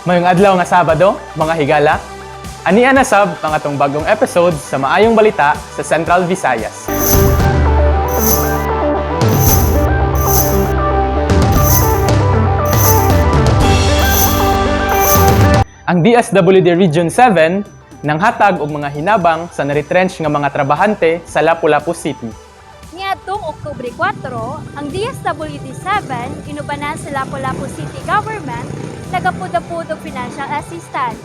Mayong adlaw nga Sabado, mga higala. Ania na sab ang atong bagong episode sa Maayong Balita sa Central Visayas. Ang DSWD Region 7 nanghatag og mga hinabang sa naretrench nga mga trabahante sa Lapu-Lapu City. Niadtong Oktubre 4, ang DSWD-7 inubanan sa Lapu-Lapu City Government nagapud-apud og financial assistance.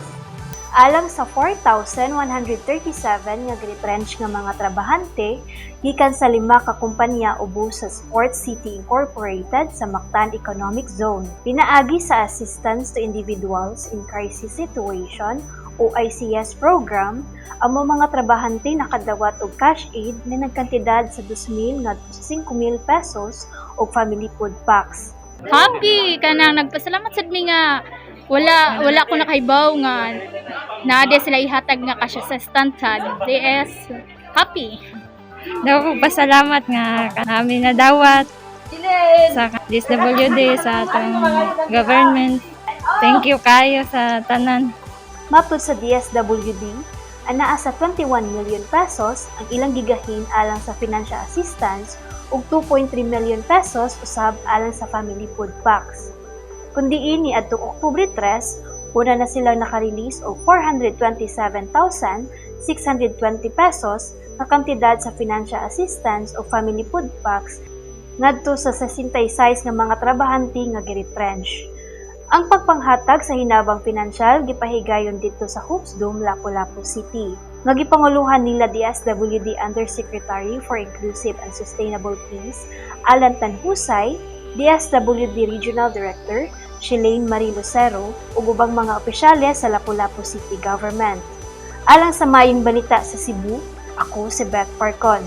Alang sa 4,137 nga retrench nga mga trabahante gikan sa 5 ka kumpanya ubos sa Sport City Incorporated sa Mactan Economic Zone. Pinaagi sa Assistance to Individuals in Crisis Situation o ICS program, ang mga trabahante nakadawat og cash aid na nagkantidad sa 2,000 ngadto sa 5,000 pesos o family food packs. Happy kanang nagpasalamat sad mi nga wala ko nakaibaw nga naade sila ihatag nga cash assistance sa DS. Happy. Daw pasalamat nga kami nadawat sa DSWD sa atong government. Thank you kayo sa tanan. Mapud sa DSWD, anaa sa 21 million pesos ang ilang gigahin alang sa financial assistance ug 2.3 million pesos usab alang sa family food packs. Kundi ini adtong Oktubre 3, una na silang naka-release og 427,620 pesos na kantidad sa financial assistance o family food packs ngadto sa 66 nga mga trabahante nga giretrench. Ang pagpanghatag sa hinabang pinansyal gipahigayon dito sa Hoops Dome, Lapu-Lapu City. Nga gipanguluhan nila DSWD Undersecretary for Inclusive and Sustainable Peace, Alan Tanhusay, DSWD Regional Director, Shelaine Marie Lucero, ug ubang mga opisyales sa Lapu-Lapu City Government. Alang sa Maayong Balita sa Cebu, ako si Beth Parcon.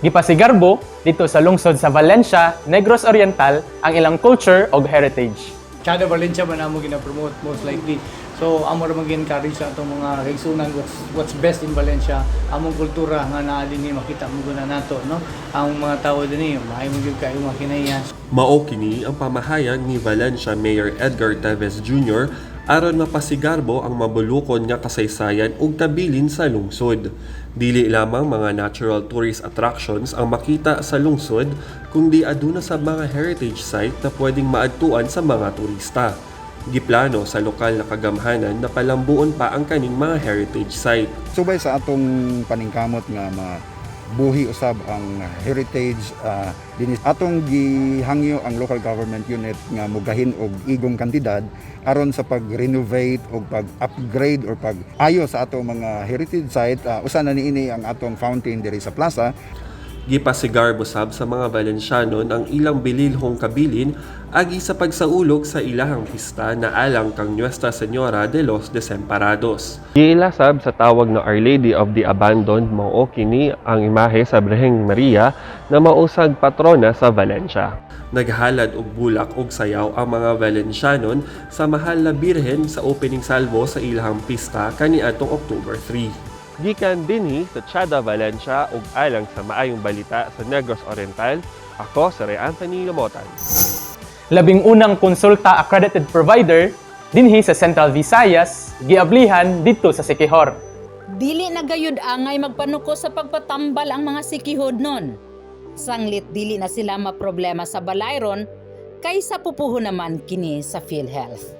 Gipasigarbo dito sa lungsod sa Valencia, Negros Oriental ang ilang culture o heritage. Kada Valencia man amo gina-promote most likely. So amo ra mag-encourage sa atong mga kaigsunan what's best in Valencia, among kultura nga naa dinhi makita mo guna nato, no? Ang mga tawo dinhi maayo mo gyud kayo makinaiya. Mao kini ang pamahayag ni Valencia Mayor Edgar Teves Jr. aron mapasigarbo ang mabulukon nga kasaysayan ug tabilin sa lungsod. Dili lamang mga natural tourist attractions ang makita sa lungsod, kundi aduna sa mga heritage site na pwedeng maadtuan sa mga turista. Giplano sa lokal na kagamhanan na palambuon pa ang kaning mga heritage site. Subay sa atong paningkamot nga buhi usab ang heritage dinis atong gihangyo ang local government unit nga mugahin og igong kantidad aron sa pag-renovate o pag-upgrade or pag-ayo sa atong mga heritage site. Usa na niini ang atong fountain diri sa plaza. Gipasigarbo sab sa mga Valencianon ang ilang bililhong kabilin agi sa pagsaulog sa ilahang pista na alang kang Nuestra Señora de los Desamparados. Giilasab sa tawag na Our Lady of the Abandoned mao kini ang imahe sa Birheng Maria na mausag patrona sa Valencia. Naghalad og bulak og sayaw ang mga Valencianon sa mahal na birhen sa opening salvo sa ilahang pista kaniadtong October 3. Gikan dinhi sa Chada, Valencia ug alang sa Maayong Balita sa Negros Oriental, ako si Ray Anthony Lamotan. Labing unang konsulta accredited provider dinhi sa Central Visayas giablihan dito sa Siquijor. Dili na gayud angay magpanuko sa pagpatambal ang mga sikihod nun. Sanglit dili na sila maproblema sa balayron kaysa pupuho naman kini sa PhilHealth.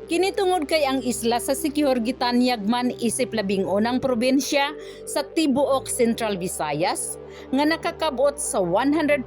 Kini tungod kay ang isla sa Siquijor gitanyagman isip 11 probinsya sa tibuok Central Visayas nga nakakabot sa 100%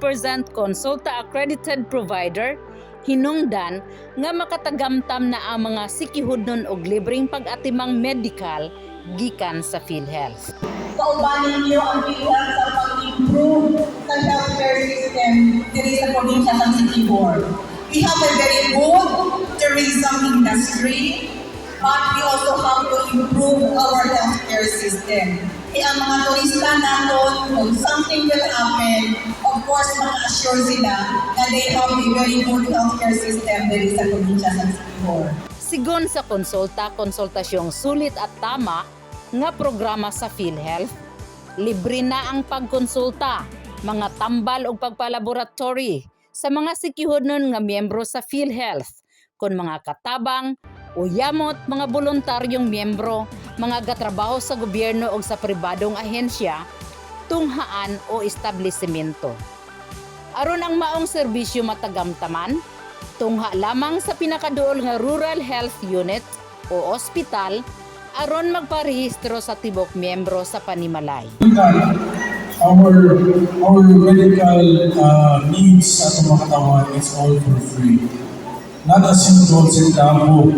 konsulta accredited provider, hinungdan nga makatagamtam na ang mga sikihudnon og libreng pag-atimang medical gikan sa PhilHealth. Kaubanin niyo ang PhilHealth sa pag-improve sa healthcare system diri sa probinsya ng Siquijor. We have a very good tourism industry, but we also have to improve our healthcare system. Kaya ang mga turista natin, kung something will happen, of course, maka-assure sila na they have a very good healthcare system dito sa probinsya ng Siquijor. Sigon sa konsultasyong sulit at tama nga programa sa PhilHealth, libre na ang pagkonsulta, mga tambal o pagpalaboratory sa mga sikihudnon nga miyembro sa PhilHealth kon mga katabang o yamot mga voluntaryong miyembro, mga gatrabaho sa gobyerno o sa pribadong ahensya, tunghaan o establisimento. Aron ang maong serbisyo matagamtaman, tungha lamang sa pinakaduol nga Rural Health Unit o ospital aron magparehistro sa tibok miyembro sa panimalay. Our medical needs sa itong mga katawan is all for free. Not as usual sa Davao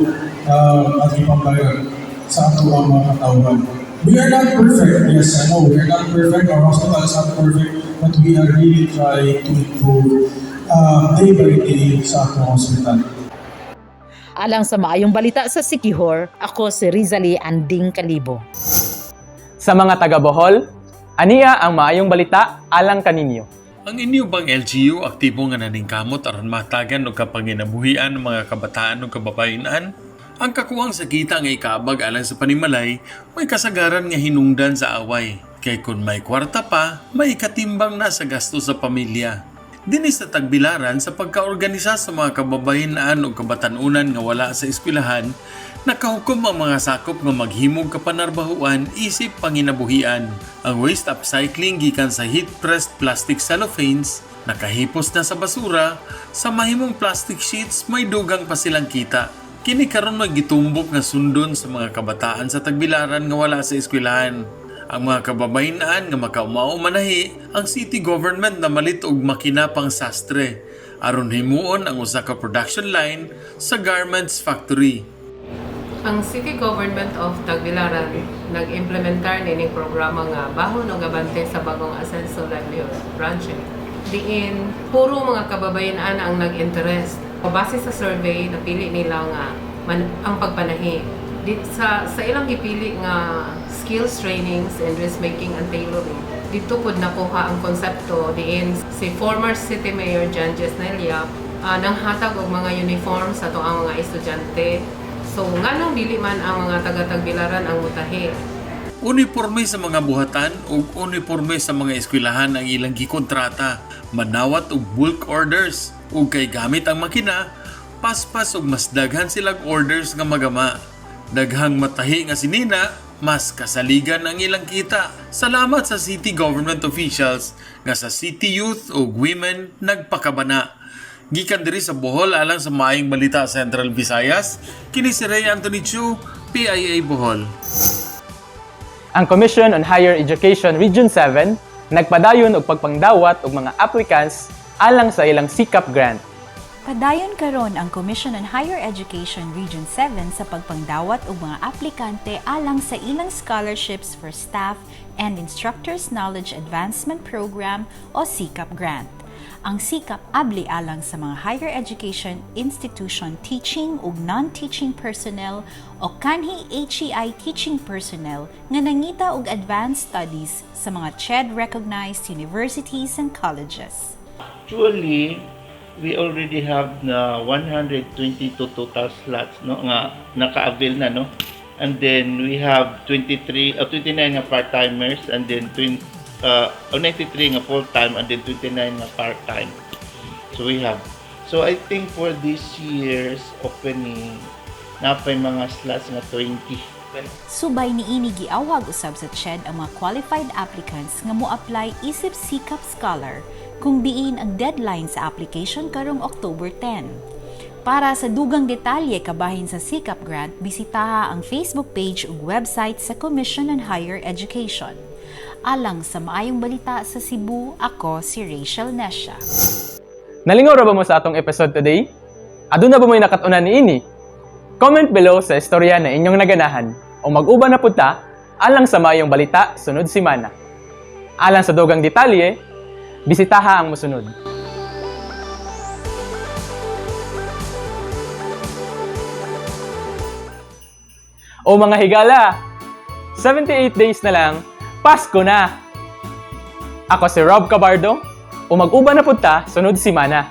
at ibang bayar sa itong mga katawan. We are not perfect, yes, I know, we are not perfect, our hospital is not perfect, but we are really trying to improve day by day sa atong hospital. Alang sa maayong balita sa Siquijor, ako si Rizali Anding Calibo. Sa mga taga Bohol, aniya ang maayong balita alang kaninyo. Ang inyo bang LGU aktibo nga naningkamot aron matagan og kapanginabuhian ng mga kabataan ug kababayenan? Ang kakuwang sakita nga ikaabag alang sa panimalay, may kasagaran nga hinungdan sa away. Kay kung may kwarta pa, may katimbang na sa gasto sa pamilya. Dinis na tagbilaran sa pagkaorganisa sa mga kababayenan o kabatanunan nga wala sa eskwelahan, nakahukom ang mga sakop nga maghimog kapanarbahuan isip panginabuhian. Ang waste upcycling gikan sa heat-pressed plastic cellophanes, nakahipos na sa basura, sa mahimong plastic sheets may dugang pa silang kita. Kini karon magitumbok nga sundon sa mga kabataan sa tagbilaran nga wala sa eskwelahan. Ang mga kababayenan nga makaumao manahi ang city government na malit og makina pang sastre aron himuon ang usa ka production line sa garments factory. Ang City Government of Tagbilaran nag-implementar nining programa nga Bahon o Gabante sa bagong Asenso Livelihood Project. Diin, puro mga kababayenan ang nag-interest. Base sa survey, napili nila nga ang pagpanahi. Sa ilang gipili nga skills trainings and dressmaking and tailoring, dito pod nakuha ang konsepto diin si former City Mayor John Jesnelia nang hatag og mga uniform sa ang mga estudyante. So, nganong dili man ang mga taga-Tagbilaran ang mutahi? Uniporme sa mga buhatan o uniporme sa mga eskwelahan ang ilang gikontrata, manawat og bulk orders o kay gamit ang makina, paspas og mas daghan silang orders nga magama. Daghang matahi nga sinina, mas kasaligan ang ilang kita. Salamat sa city government officials nga sa city youth o women nagpakabana. Gikan diri sa Bohol alang sa maayong balita Central Visayas, kini si Ray Anthony Chu, PIA Bohol. Ang Commission on Higher Education Region 7 nagpadayon og pagpangdawat og mga applicants alang sa ilang SICAP grant. Padayon karon ang Commission on Higher Education Region 7 sa pagpangdawat og mga aplikante alang sa ilang scholarships for staff and instructors knowledge advancement program o SICAP grant. Ang SICAP abli alang sa mga higher education institution teaching ug non-teaching personnel o kanhi HEI teaching personnel nga nangita og advanced studies sa mga CHED-recognized universities and colleges. Actually, we already have na 122 total slots no nga naka-avail na no. And then we have 29 nga part-timers and then 93 nga full-time and then 29 nga part-time. So we have. So I think for this year's opening, napay mga slots nga 20. Subay niini giawag usab sa CHED ang mga qualified applicants nga mo-apply isip SICAP Scholar kung diin ang deadline sa application karong October 10. Para sa dugang detalye kabahin sa SICAP grant, bisitaha ang Facebook page ug website sa Commission on Higher Education. Alang sa maayong balita sa Cebu, ako si Rachel Nesha. Nalingaw ra ba mo sa atong episode today? Aduna ba mo'y nakatunan niini? Comment below sa istorya na inyong naganahan o mag-uban na punta alang sa maayong balita sunod simana. Alang sa dugang detalye, bisitaha ang musunod. O mga higala, 78 days na lang, Pasko na! Ako si Rob Cabardo, o mag-uban na punta sunod simana.